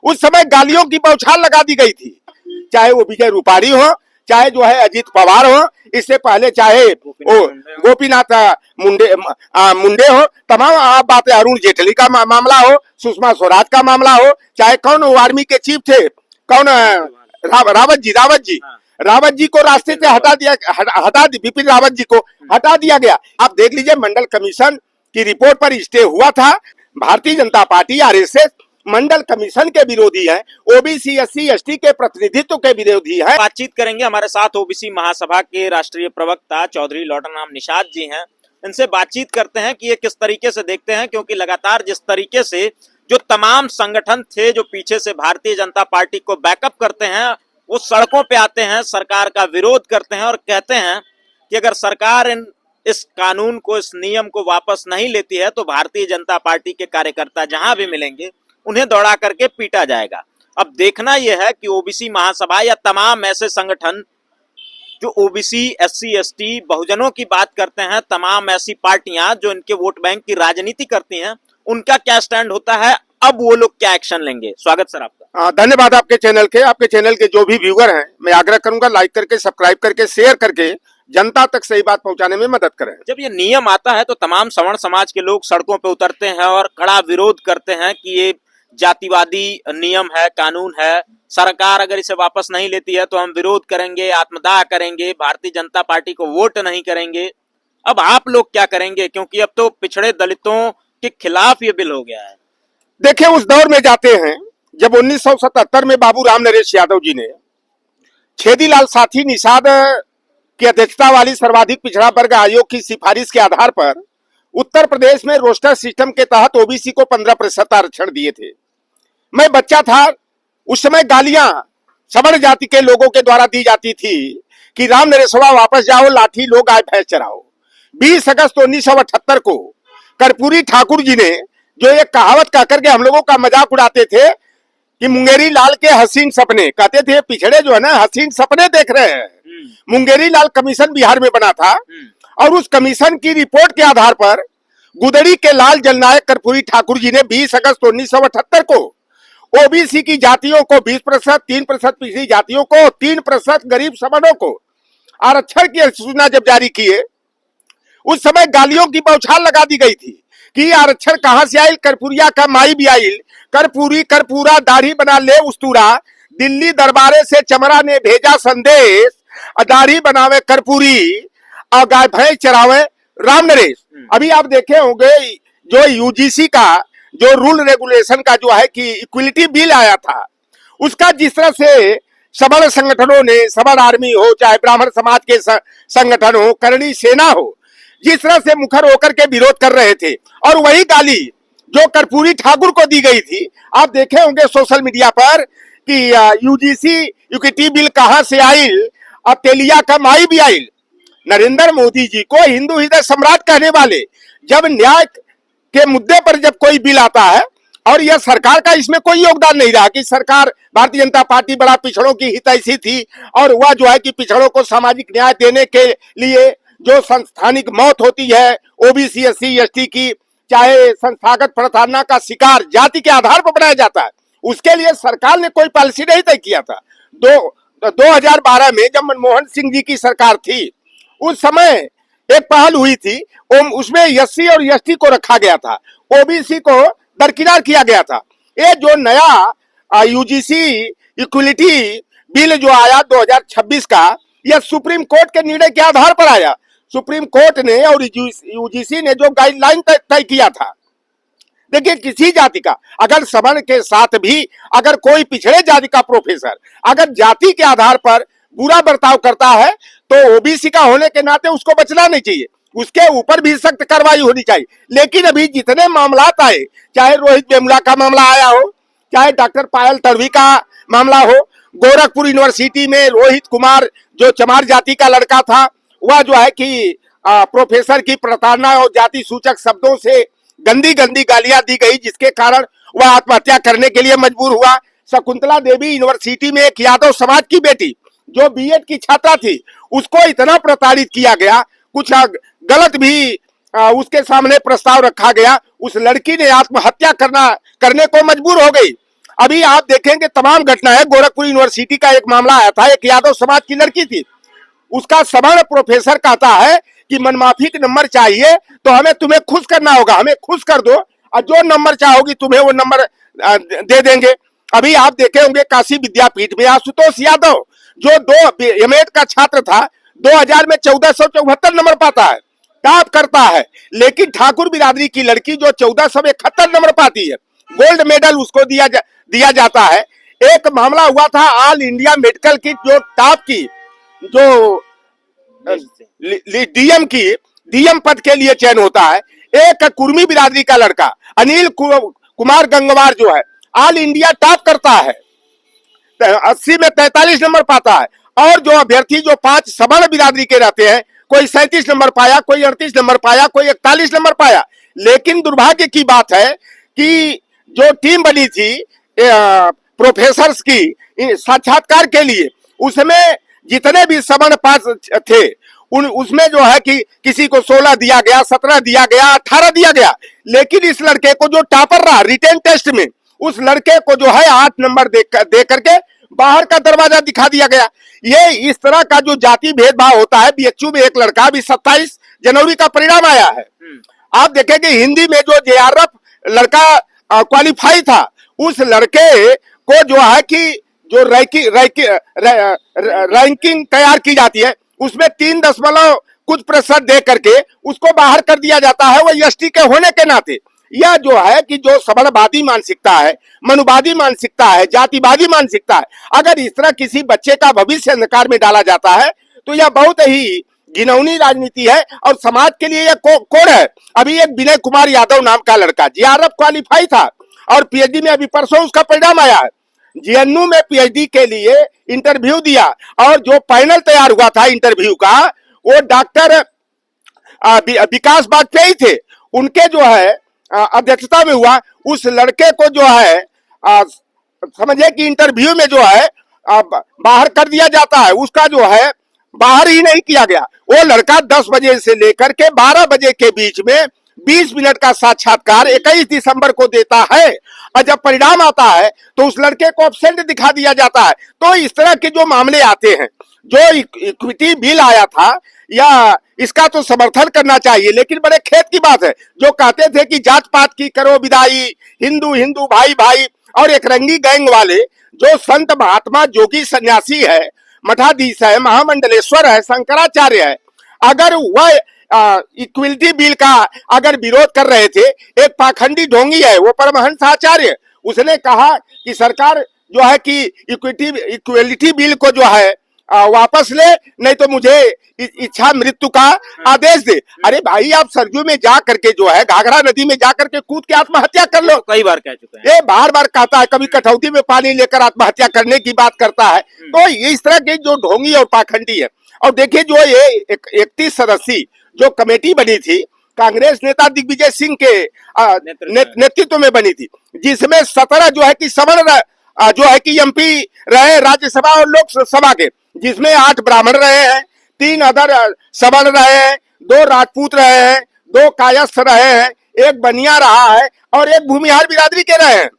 उस समय गालियों की बौछार लगा दी गई थी, चाहे वो विजय रूपाणी हो, चाहे जो है अजीत पवार हो, इससे पहले चाहे गोपीनाथ मुंडे हो, तमाम आप बातें, अरुण जेटली का मामला हो, सुषमा स्वराज का मामला हो, चाहे कौन वो आर्मी के चीफ थे, कौन रावत जी को रास्ते से बिपिन रावत जी को हटा दिया गया। आप देख लीजिए, मंडल कमीशन की रिपोर्ट पर स्टे हुआ था। भारतीय जनता पार्टी आरएसएस मंडल कमीशन के विरोधी है, ओबीसी एससी एसटी के प्रतिनिधित्व के विरोधी है। बातचीत करेंगे, हमारे साथ ओबीसी महासभा के राष्ट्रीय प्रवक्ता चौधरी लौटाराम निषाद जी हैं। इनसे बातचीत करते हैं कि ये किस तरीके से देखते हैं, क्योंकि लगातार जिस तरीके से जो तमाम संगठन थे जो पीछे से भारतीय जनता पार्टी को बैकअप करते हैं, वो सड़कों पे आते हैं, सरकार का विरोध करते हैं और कहते हैं कि अगर सरकार इस कानून को, इस नियम को वापस नहीं लेती है तो भारतीय जनता पार्टी के कार्यकर्ता जहां भी मिलेंगे उन्हें दौड़ा करके पीटा जाएगा। अब देखना यह है कि ओबीसी महासभा या तमाम ऐसे संगठन जो ओबीसी एससी एसटी बहुजनों की बात करते हैं, तमाम ऐसी पार्टियां जो इनके वोट बैंक की राजनीति करती हैं, उनका क्या स्टैंड होता है, अब वो लोग क्या एक्शन लेंगे। स्वागत सर आपका। धन्यवाद आपके चैनल के जो भी व्यूअर हैं, मैं आग्रह करूंगा लाइक करके, सब्सक्राइब करके, शेयर करके जनता तक सही बात पहुंचाने में मदद करें। जब ये नियम आता है तो तमाम सवर्ण समाज के लोग सड़कों पे उतरते हैं और कड़ा विरोध करते हैं कि ये जातिवादी नियम है, कानून है, सरकार अगर इसे वापस नहीं लेती है तो हम विरोध करेंगे, आत्मदाह करेंगे, भारतीय जनता पार्टी को वोट नहीं करेंगे। अब आप लोग क्या करेंगे, क्योंकि अब तो पिछड़े दलितों के खिलाफ ये बिल हो गया है। देखिए, उस दौर में जाते हैं जब 1977 में बाबू राम नरेश यादव जी ने छेदीलाल साथी निषाद की अध्यक्षता वाली सर्वाधिक पिछड़ा वर्ग आयोग की सिफारिश के आधार पर उत्तर प्रदेश में रोस्टर सिस्टम के तहत ओबीसी को 15% आरक्षण दिए थे। मैं बच्चा था, उस समय गालियां सवर्ण जाति के लोगों के द्वारा दी जाती थी कि राम नरेशवा वापस जाओ, लाठी लो, गाय भैंस चराओ। 20 अगस्त 1978 को कर्पूरी ठाकुर जी ने जो एक कहावत कह करके हम लोगों का मजाक उड़ाते थे कि मुंगेरी लाल के हसीन सपने, कहते थे पिछड़े जो है ना हसीन सपने देख रहे हैं। मुंगेरी लाल कमीशन बिहार में बना था और उस कमीशन की रिपोर्ट के आधार पर गुदड़ी के लाल जननायक कर्पूरी ठाकुर जी ने 20 अगस्त 1978 को ओबीसी की जातियों को 20%, 3% पिछड़ी जातियों को, 3% गरीब सवर्णों को आरक्षण की सूचना जब जारी किए, उस समय गालियों की बौछार लगा दी गई थी कि आरक्षण कहां से आयल, कर्पूरिया का माई भी आयल, कर्पूरी कर्पूरा दाढ़ी बना ले उस्तूरा, दिल्ली दरबारे से चमरा ने भेजा संदेश, दाढ़ी बनावे कर्पूरी और गाय भैंस चरावे राम नरेश। अभी आप देखे होंगे जो यूजीसी का जो रूल रेगुलेशन का जो है कि इक्वलिटी बिल आया था, उसका जिस तरह से सवर्ण संगठनों ने, सवर्ण आर्मी हो, चाहे ब्राह्मण समाज के संगठन हो, करणी सेना हो, जिस तरह से मुखर होकर के विरोध कर रहे थे, और वही गाली जो कर्पूरी ठाकुर को दी गई थी, आप देखे होंगे सोशल मीडिया पर कि यूजीसी इक्विटी बिल कहां से आयल, अब तेलिया का माई भी आयल। नरेंद्र मोदी जी को हिंदू हृदय सम्राट कहने वाले जब न्याय के मुद्दे पर जब कोई बिल आता है, और यह सरकार का इसमें कोई योगदान नहीं रहा कि सरकार, भारतीय जनता पार्टी बड़ा पिछड़ों की हितैषी थी और वह जो है कि पिछड़ों को सामाजिक न्याय देने के लिए जो संस्थानिक मौत होती है ओबीसी एससी एसटी की, चाहे संस्थागत प्रताड़ना का शिकार जाति के आधार पर बनाया जाता है, उसके लिए सरकार ने कोई पॉलिसी नहीं तय किया था। 2012 में जब मनमोहन सिंह जी की सरकार थी, उस समय एक पहल हुई थी, उसमें एससी और एसटी को रखा गया था, ओबीसी को दरकिनार किया गया था। ये जो नया यूजीसी इक्वलिटी बिल जो आया 2026 का, यह सुप्रीम कोर्ट के निर्णय के आधार पर आया। सुप्रीम कोर्ट ने और यूजीसी ने जो गाइडलाइन तय किया था, देखिए किसी जाति का अगर सवर्ण के साथ भी अगर कोई पिछड़े जाति का प्रोफेसर अगर जाति के आधार पर बुरा बर्ताव करता है तो ओबीसी का होने के नाते उसको बचना नहीं चाहिए, उसके ऊपर भी सख्त कार्रवाई होनी चाहिए। लेकिन अभी जितने मामला आए, चाहे रोहित वेमुला का मामला आया हो, चाहे डॉक्टर पायल तड़वी का मामला हो, गोरखपुर यूनिवर्सिटी में रोहित कुमार जो चमार जाति का लड़का था, वह जो है कि प्रोफेसर की प्रताड़ना और जाति सूचक शब्दों से गंदी गंदी गालियां दी गई, जिसके कारण वह आत्महत्या करने के लिए मजबूर हुआ। शकुंतला देवी यूनिवर्सिटी में एक यादव समाज की बेटी जो बीएड की छात्रा थी, उसको इतना प्रताड़ित किया गया, कुछ गलत भी उसके सामने प्रस्ताव रखा गया, उस लड़की ने आत्महत्या करने को मजबूर हो गई। अभी आप देखेंगे तमाम घटनाएं, गोरखपुर यूनिवर्सिटी का एक मामला आया था, एक यादव समाज की लड़की थी, उसका सवर्ण प्रोफेसर कहता है कि मनमाफिक नंबर चाहिए तो हमें तुम्हें खुश करना होगा, हमें खुश कर दो और जो नंबर चाहोगी तुम्हें वो नंबर दे देंगे। अभी आप देखे होंगे काशी विद्यापीठ में आशुतोष यादव जो दो एमएड का छात्र था, 2000 में 1474 नंबर पाता है, टॉप करता है, लेकिन ठाकुर बिरादरी की लड़की जो 1471 नंबर पाती है, गोल्ड मेडल उसको दिया जाता है। एक मामला हुआ था ऑल इंडिया मेडिकल की जो टॉप की जो डीएम पद के लिए चयन होता है, एक कुर्मी बिरादरी का लड़का अनिल कुमार गंगवार जो है ऑल इंडिया टॉप करता है, 80 में 43 नंबर पाता है। और जो अभ्यर्थी जो 5 सवर्ण बिरादरी के रहते हैं, कोई 37 नंबर पाया, कोई 38 नंबर पाया, कोई 41 नंबर पाया। लेकिन दुर्भाग्य की बात है कि जो टीम बनी थी प्रोफेसर्स की साक्षात्कार के लिए, उसमें जितने भी सवर्ण पास थे उसमें जो है कि किसी को 16 दिया गया, 17 दिया गया, 18 दिया गया, लेकिन इस लड़के को जो टॉपर रहा रिटेन टेस्ट में, उस लड़के को जो है 8 नंबर दे करके बाहर का दरवाजा दिखा दिया गया। ये इस तरह का जो जाति भेदभाव होता है। बीएचयू में एक लड़का अभी 27 जनवरी का परिणाम आया है, आप देखेंगे हिंदी में जो जेआरएफ लड़का क्वालिफाई था, उस लड़के को जो है कि जो रैंकिंग तैयार की जाती है उसमें 3 कुछ प्रतिशत दे करके उसको बाहर कर दिया जाता है, वो एसटी के होने के नाते। यह जो है कि जो समाजवादी मानसिकता है, मनुवादी मानसिकता है, जातिवादी मानसिकता है, अगर इस तरह किसी बच्चे का भविष्य अंधकार में डाला जाता है तो यह बहुत ही घिनौनी राजनीति है और समाज के लिए यह कोड़ है। अभी एक विनय कुमार यादव नाम का लड़का जेआरएफ क्वालिफाई था और पीएचडी में अभी परसों उसका परिणाम आया है। जेएनयू में पीएचडी के लिए इंटरव्यू दिया और जो पैनल तैयार हुआ था इंटरव्यू का, वो डॉक्टर विकास वाजपेयी थे, उनके जो है अध्यक्षता में हुआ। उस लड़के को जो है समझे कि इंटरव्यू में जो है बाहर कर दिया जाता है, उसका जो है बाहर ही नहीं किया गया। वो लड़का 10 बजे से लेकर के 12 बजे के बीच में 20 मिनट का साक्षात्कार 21 दिसंबर को देता है और जब परिणाम आता है तो उस लड़के को एब्सेंट दिखा दिया जाता है। तो इस तरह के जो मामले आते हैं, जो इक्विटी बिल आया था, या इसका तो समर्थन करना चाहिए, लेकिन बड़े खेत की बात है जो कहते थे कि जात पात की करो विदाई, हिंदू हिंदू भाई भाई, और एक रंगी गैंग वाले जो संत महात्मा जोगी सन्यासी है, मठाधीश है, महामंडलेश्वर है, शंकराचार्य है, अगर वह इक्विटी बिल का अगर विरोध कर रहे थे, एक पाखंडी ढोंगी है वो परमहंस आचार्य, उसने कहा कि सरकार जो है कि इक्विटी बिल को जो है वापस ले, नहीं तो मुझे इच्छा मृत्यु का आदेश दे। अरे भाई, आप सरयू में जा करके जो है घाघरा नदी में जा करके कूद के आत्महत्या कर लो। कई बार कह चुके हैं, ये बार बार कहता है, कभी कटौती में पानी लेकर आत्महत्या करने की बात करता है। तो इस तरह के जो ढोंगी और पाखंडी है। और देखिए जो ये 31 सदस्यीय जो कमेटी बनी थी, कांग्रेस नेता दिग्विजय सिंह के नेतृत्व में बनी थी, जिसमें 17 जो है कि सवर्ण जो है कि एमपी रहे राज्यसभा और लोकसभा के, जिसमें 8 ब्राह्मण रहे हैं, 3 अदर सवर्ण रहे हैं, 2 राजपूत रहे हैं, 2 कायस्थ रहे हैं, 1 बनिया रहा है और 1 भूमिहार बिरादरी के रहे हैं।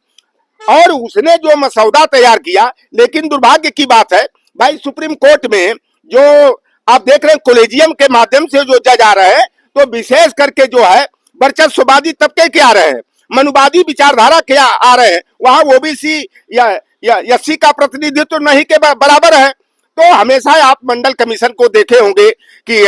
और उसने जो मसौदा तैयार किया, लेकिन दुर्भाग्य की बात है भाई, सुप्रीम कोर्ट में जो आप देख रहे हैं कोलेजियम के माध्यम से जो जज आ रहे हैं, तो विशेष करके जो है वर्चस्ववादी तबके के आ रहे हैं, मनुवादी विचारधारा के आ रहे हैं, वहां ओबीसी या एससी का प्रतिनिधित्व नहीं के बराबर है। तो हमेशा आप मंडल कमीशन को देखे होंगे कि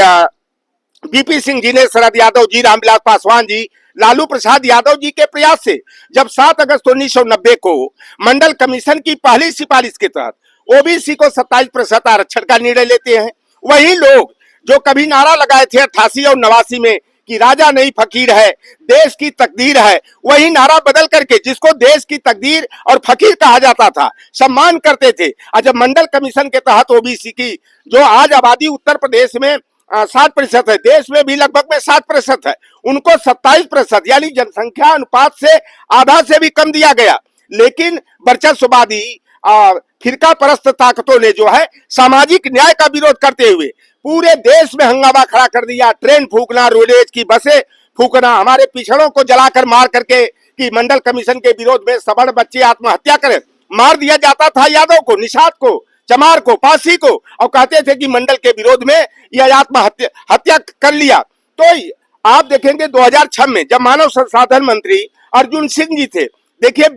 बीपी सिंह जी ने, शरद यादव जी, रामविलास पासवान जी, लालू प्रसाद यादव जी के प्रयास से जब 7 अगस्त 1990 को मंडल कमीशन की पहली सिफारिश के तहत ओबीसी को 27% आरक्षण का निर्णय लेते हैं, वही लोग जो कभी नारा लगाए थे 88 और 89 में कि राजा नहीं फकीर है, देश की तकदीर है, वही नारा बदल करके जिसको देश की तकदीर और फकीर कहा जाता था, सम्मान करते थे। और जब मंडल कमीशन के तहत ओबीसी की जो आज आबादी उत्तर प्रदेश में 7% है, देश में भी लगभग में 7% है, उनको 27% यानी जनसंख्या अनुपात से आधा से भी कम दिया गया। लेकिन वर्चस्ववादी फिरका परस्त ताकतों ने जो है सामाजिक न्याय का विरोध करते हुए पूरे देश में हंगामा खड़ा कर दिया। ट्रेन फूकना, रोडवेज की बसें फूकना, हमारे पिछड़ों को जलाकर मार करके कि मंडल कमीशन के विरोध में सवर्ण बच्चे आत्महत्या करें, मार दिया जाता था यादव को, निषाद को, चमार को, पासी को, और कहते थे कि मंडल के विरोध में यह हत्या कर लिया। तो आप देखेंगे 2006 में जब मानव संसाधन मंत्री अर्जुन सिंह जी थे, देखिए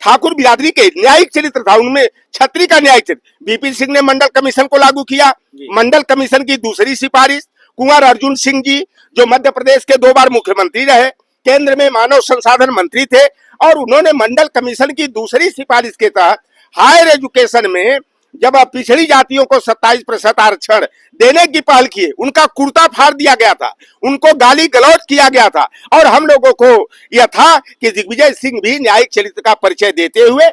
ठाकुर बिरादरी के न्यायिक चरित्र था, उनमें छत्री का न्यायिक चरित्र, बीपी सिंह ने मंडल कमीशन को लागू किया। मंडल कमीशन की दूसरी सिफारिश कुंवर अर्जुन सिंह जी, जो मध्य प्रदेश के 2 बार मुख्यमंत्री रहे, केंद्र में मानव संसाधन मंत्री थे, और उन्होंने मंडल कमीशन की दूसरी सिफारिश के तहत हायर एजुकेशन में जब पिछड़ी जातियों को 27% आरक्षण देने की पहल किए, उनका कुर्ता फाड़ दिया गया था, उनको गाली गलौज किया गया था, और हम लोगों को यह था कि दिग्विजय सिंह भी न्यायिक चरित्र का परिचय देते हुए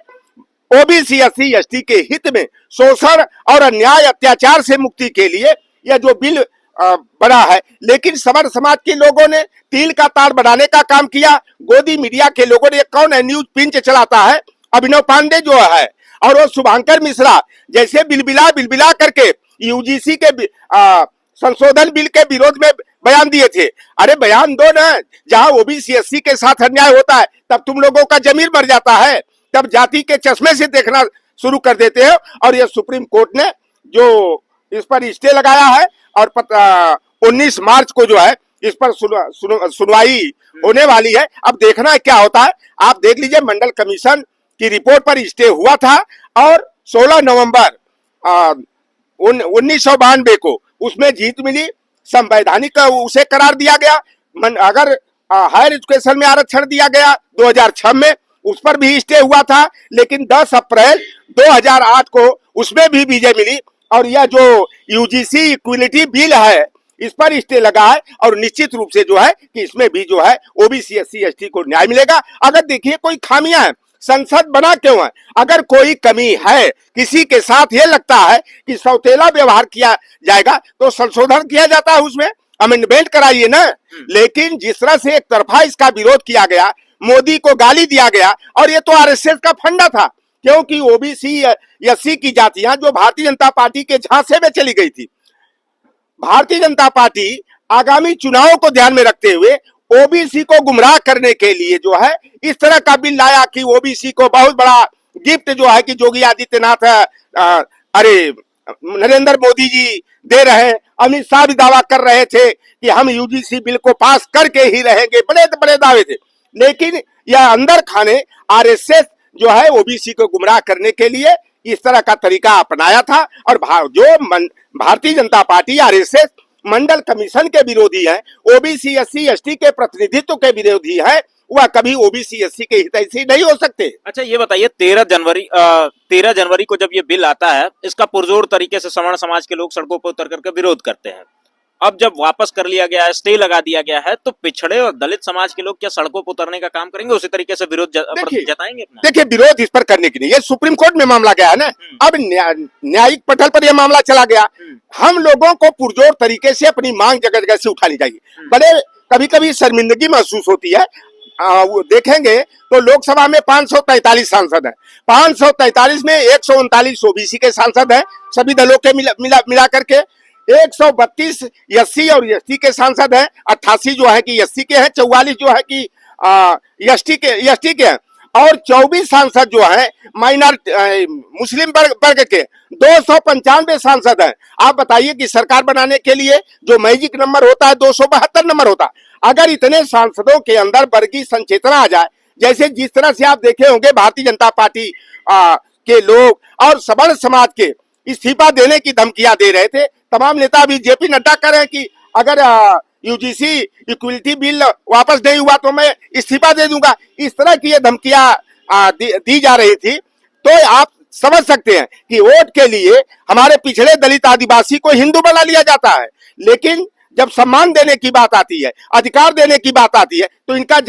ओबीसी एससी एसटी के हित में शोषण और अन्याय अत्याचार से मुक्ति के लिए यह जो बिल बना है। लेकिन सवर्ण समाज के लोगों ने तिल का तार बनाने का काम किया। गोदी मीडिया के लोगों ने, कौन है न्यूज पिंच चलाता है, अभिनव पांडे जो है, और वो शुभांकर मिश्रा जैसे बिलबिला करके यूजीसी के संशोधन बिल के विरोध में बयान दिए थे। अरे बयान दो ना, जहां ओबीसी एससी के साथ अन्याय होता है तब तुम लोगों का जमीर मर जाता है, तब जाति के चश्मे से देखना शुरू कर देते हो। और ये सुप्रीम कोर्ट ने जो इस पर स्टे लगाया है, और 19 मार्च को जो है इस पर सुनवाई होने वाली है। अब देखना है क्या होता है। आप देख लीजिए, मंडल कमीशन की रिपोर्ट पर स्टे हुआ था, और 16 नवंबर 1992 को उसमें जीत मिली, संवैधानिक उसे करार दिया गया। अगर हायर एजुकेशन में आरक्षण दिया गया 2006 में, उस पर भी स्टे हुआ था, लेकिन 10 अप्रैल 2008 को उसमें भी विजय मिली, और यह जो यूजीसी इक्विलिटी बिल है इस पर स्टे लगा है, और निश्चित रूप से जो है कि इसमें भी जो है ओबीसी एससी एसटी को न्याय मिलेगा। अगर देखिए कोई खामियां हैं, संसद बना क्यों है? अगर कोई कमी है, किसी के साथ ये लगता है कि सौतेला व्यवहार किया जाएगा, तो संशोधन किया जाता है, उसमें अमेंडमेंट कराइए ना। लेकिन जिस तरह से एक तरफा इसका विरोध किया गया, मोदी को गाली दिया गया, और ये तो आरएसएस का फंडा था, क्योंकि ओबीसी एससी की जातियां जो भारतीय जनता पार्टी के झांसे में चली गई थी, भारतीय जनता पार्टी आगामी चुनावों को ध्यान में रखते हुए ओबीसी को गुमराह करने के लिए जो है इस तरह का बिल लाया कि ओबीसी को बहुत बड़ा गिफ्ट जो है कि योगी आदित्यनाथ नरेंद्र मोदी जी दे रहे हैं। अमित शाह भी दावा कर रहे थे कि हम यूजीसी बिल को पास करके ही रहेंगे, बड़े बड़े दावे थे। लेकिन यह अंदर खाने आरएसएस जो है ओबीसी को गुमराह करने के लिए इस तरह का तरीका अपनाया था, और जो भारतीय जनता पार्टी आरएसएस मंडल कमीशन के विरोधी है, ओबीसी एससी एसटी के प्रतिनिधित्व के विरोधी है, वह कभी ओबीसी एससी के हितैषी नहीं हो सकते। अच्छा ये बताइए, 13 जनवरी को जब ये बिल आता है, इसका पुरजोर तरीके से सवर्ण समाज के लोग सड़कों पर उतर करके विरोध करते हैं। अब जब वापस कर लिया गया है, स्टे लगा दिया गया है, तो पिछड़े और दलित समाज के लोग क्या सड़कों पर उतरने का काम करेंगे, उसी तरीके से विरोध जताएंगे? देखिए, विरोध इस पर करने की नहीं, ये सुप्रीम कोर्ट में मामला गया है ना, अब न्यायिक पटल पर यह मामला चला गया। हम लोगों को पुरजोर तरीके से अपनी मांग जगह जगह से उठानी चाहिए। बड़े कभी कभी शर्मिंदगी महसूस होती है। वो देखेंगे तो लोकसभा में 543 सांसद हैं, 543 में 139 ओबीसी के सांसद हैं, सभी दलों के मिला करके 132 एससी और एसटी के सांसद हैं, 88 जो है कि एससी के हैं, 44 जो है कि एसटी के हैं, और 24 सांसद जो हैं माइनॉरिटी मुस्लिम वर्ग के, 295 सांसद हैं। आप बताइए कि सरकार बनाने के लिए जो मैजिक नंबर होता है 272 नंबर होता है। अगर इतने सांसदों के अंदर वर्गीय संचेतना आ जाए, जैसे जिस तरह से आप देखे होंगे भारतीय जनता पार्टी के लोग और सवर्ण समाज के इस्तीफा देने की धमकियां दे रहे थे, तमाम नेता भी जेपी नड्डा कह रहे हैं कि अगर यूजीसी इक्विलिटी बिल वापस नहीं हुआ तो मैं इस्तीफा दे दूंगा। इस तरह की ये धमकियां दी जा रही थी। तो आप समझ सकते हैं कि वोट के लिए हमारे पिछड़े दलित आदिवासी को हिंदू बना लिया जाता है, लेकिन जब सम्मान देने की बात आती है, अधिकार देने की बात आती है, तो इनका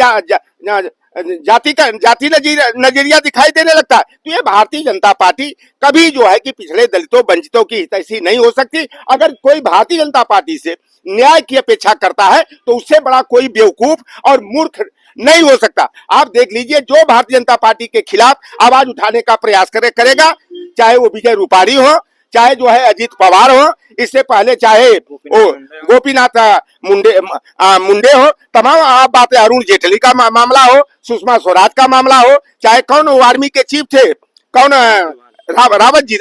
जाति नजरिया दिखाई देने लगता है। तो ये भारतीय जनता पार्टी कभी जो है कि पिछड़े दलितों वंचितों की हितैषी नहीं हो सकती। अगर कोई भारतीय जनता पार्टी से न्याय की अपेक्षा करता है तो उससे बड़ा कोई बेवकूफ और मूर्ख नहीं हो सकता। आप देख लीजिए, जो भारतीय जनता पार्टी के खिलाफ आवाज उठाने का प्रयास करेगा, चाहे वो विजय रूपाणी हो, चाहे जो है अजीत पवार हो, इससे पहले चाहे गोपीनाथ मुंडे हो, तमाम आप बात है, अरुण जेटली का मामला हो, सुषमा स्वराज का मामला हो, चाहे कौन आर्मी के चीफ थे, कौन रावत जी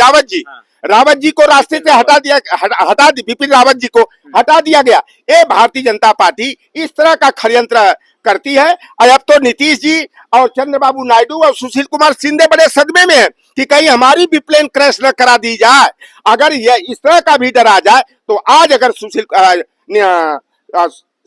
रावत जी को रास्ते से हटा बिपिन रावत जी को हटा दिया गया। ये भारतीय जनता पार्टी इस तरह का षड्यंत्र करती है। और अब तो नीतीश जी और चंद्रबाबू नायडू और सुशील कुमार शिंदे बड़े सदमे में है कि कहीं हमारी भी प्लेन क्रैश न करा दी जाए। अगर ये इस तरह का भी डर आ जाए तो आज अगर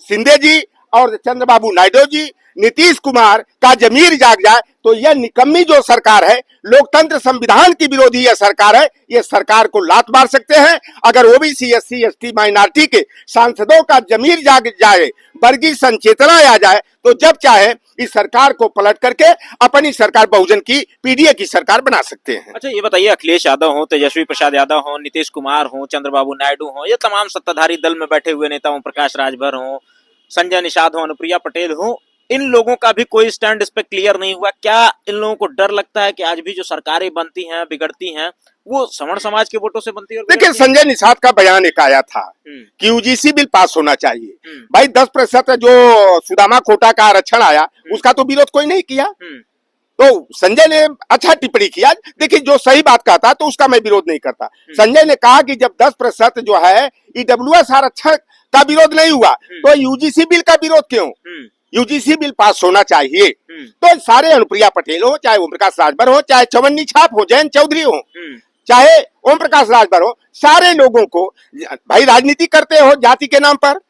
शिंदे जी और चंद्रबाबू नायडू जी, नीतीश कुमार का जमीर जाग जाए तो यह निकम्मी जो सरकार है, लोकतंत्र संविधान की विरोधी यह सरकार है, ये सरकार को लात मार सकते हैं। अगर ओबीसी एससी एसटी माइनॉरिटी के सांसदों का जमीर जाग जाए, वर्गीय संचेतना आ जाए, तो जब चाहे इस सरकार को पलट करके अपनी सरकार बहुजन की पीडीए की सरकार बना सकते हैं। अच्छा, ये बताइए, अखिलेश यादव हो, तेजस्वी प्रसाद यादव हो, नीतीश कुमार हो, चंद्रबाबू नायडू हो, ये तमाम सत्ताधारी दल में बैठे हुए नेता, ओम प्रकाश राजभर हो, संजय निषाद हो, अनुप्रिया पटेल हो, इन लोगों का भी कोई स्टैंड इस पे क्लियर नहीं हुआ। क्या इन लोगों को डर लगता है कि आज भी जो सरकारें बनती हैं, बिगड़ती हैं, वो सवर्ण समाज के वोटों से बनती है? देखिए, संजय निषाद का बयान एक आया था कि यूजीसी बिल पास होना चाहिए। भाई 10% जो सुदामा कोटा का आरक्षण आया, उसका तो विरोध कोई नहीं किया। तो संजय ने अच्छा टिप्पणी किया। देखिए, जो सही बात कहता तो उसका मैं विरोध नहीं करता। संजय ने कहा कि जब 10% जो है ईडब्ल्यूएस आरक्षण का विरोध नहीं हुआ तो यूजीसी बिल का विरोध क्यों? यूजीसी बिल पास होना चाहिए। तो सारे अनुप्रिया पटेल हो, चाहे ओम प्रकाश राजभर हो, चाहे चवन्नी छाप हो, जयंत चौधरी हो, चाहे ओम प्रकाश राजभर हो, सारे लोगों को, भाई राजनीति करते हो जाति के नाम पर,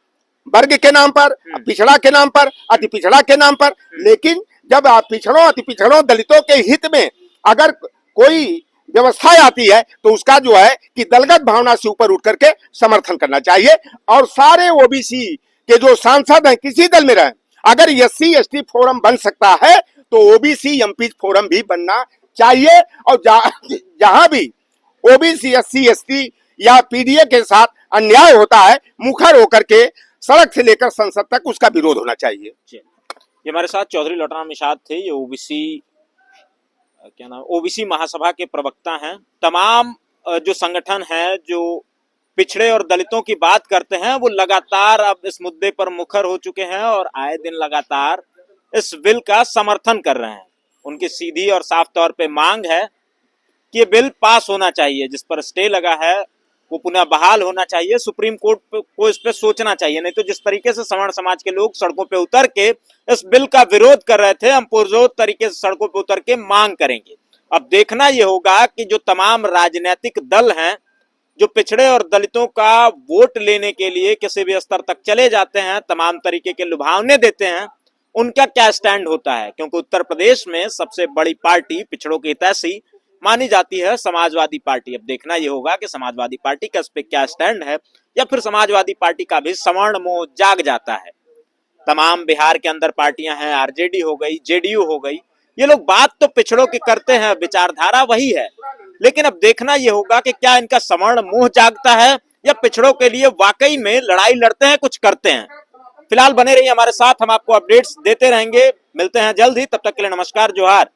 वर्ग के नाम पर, पिछड़ा के नाम पर, अति पिछड़ा के नाम पर, लेकिन जब पिछड़ों अति पिछड़ों दलितों के हित में अगर कोई व्यवस्था आती है तो उसका जो है कि दलगत भावना से ऊपर उठ करके समर्थन करना चाहिए। और सारे ओबीसी के जो सांसद हैं, किसी दल में रहे, अगर एससी एसटी फोरम बन सकता है तो ओबीसी एमपी फोरम भी बनना चाहिए। और जहां भी ओबीसी एससी एसटी या पीडीए के साथ अन्याय होता है, मुखर होकर के सड़क से लेकर संसद तक उसका विरोध होना चाहिए। ये हमारे साथ चौधरी लौटराम निषाद थे, ये ओबीसी महासभा के प्रवक्ता हैं। तमाम जो संगठन है जो पिछड़े और दलितों की बात करते हैं, वो लगातार अब इस मुद्दे पर मुखर हो चुके हैं और आए दिन लगातार इस बिल का समर्थन कर रहे हैं। उनकी सीधी और साफ तौर पे मांग है कि ये बिल पास होना चाहिए, जिस पर स्टे लगा है वो पुनः बहाल होना चाहिए। सुप्रीम कोर्ट को इस पे सोचना चाहिए, नहीं तो जिस तरीके से सवर्ण समाज के लोग सड़कों पे उतर के इस बिल का विरोध कर रहे थे, हम पुरजोर तरीके से सड़कों पे उतर के मांग करेंगे। अब देखना ये होगा कि जो तमाम राजनीतिक दल हैं जो पिछड़े और दलितों का वोट लेने के लिए किसी भी स्तर तक चले जाते हैं, तमाम तरीके के लुभावने देते हैं, उनका क्या स्टैंड होता है। क्योंकि उत्तर प्रदेश में सबसे बड़ी पार्टी पिछड़ों की हितैषी मानी जाती है समाजवादी पार्टी। अब देखना यह होगा कि समाजवादी पार्टी का इस पे क्या स्टैंड है, या फिर समाजवादी पार्टी का भी सवर्ण मोह जाग जाता है। तमाम बिहार के अंदर पार्टियां हैं, आरजेडी हो गई, जेडीयू हो गई, ये लोग बात तो पिछड़ों की करते हैं, विचारधारा वही है, लेकिन अब देखना यह होगा कि क्या इनका सवर्ण मोह जागता है या पिछड़ों के लिए वाकई में लड़ाई लड़ते हैं, कुछ करते हैं। फिलहाल बने रहिए हमारे साथ, हम आपको अपडेट्स देते रहेंगे। मिलते हैं जल्द ही, तब तक के लिए नमस्कार, जोहार।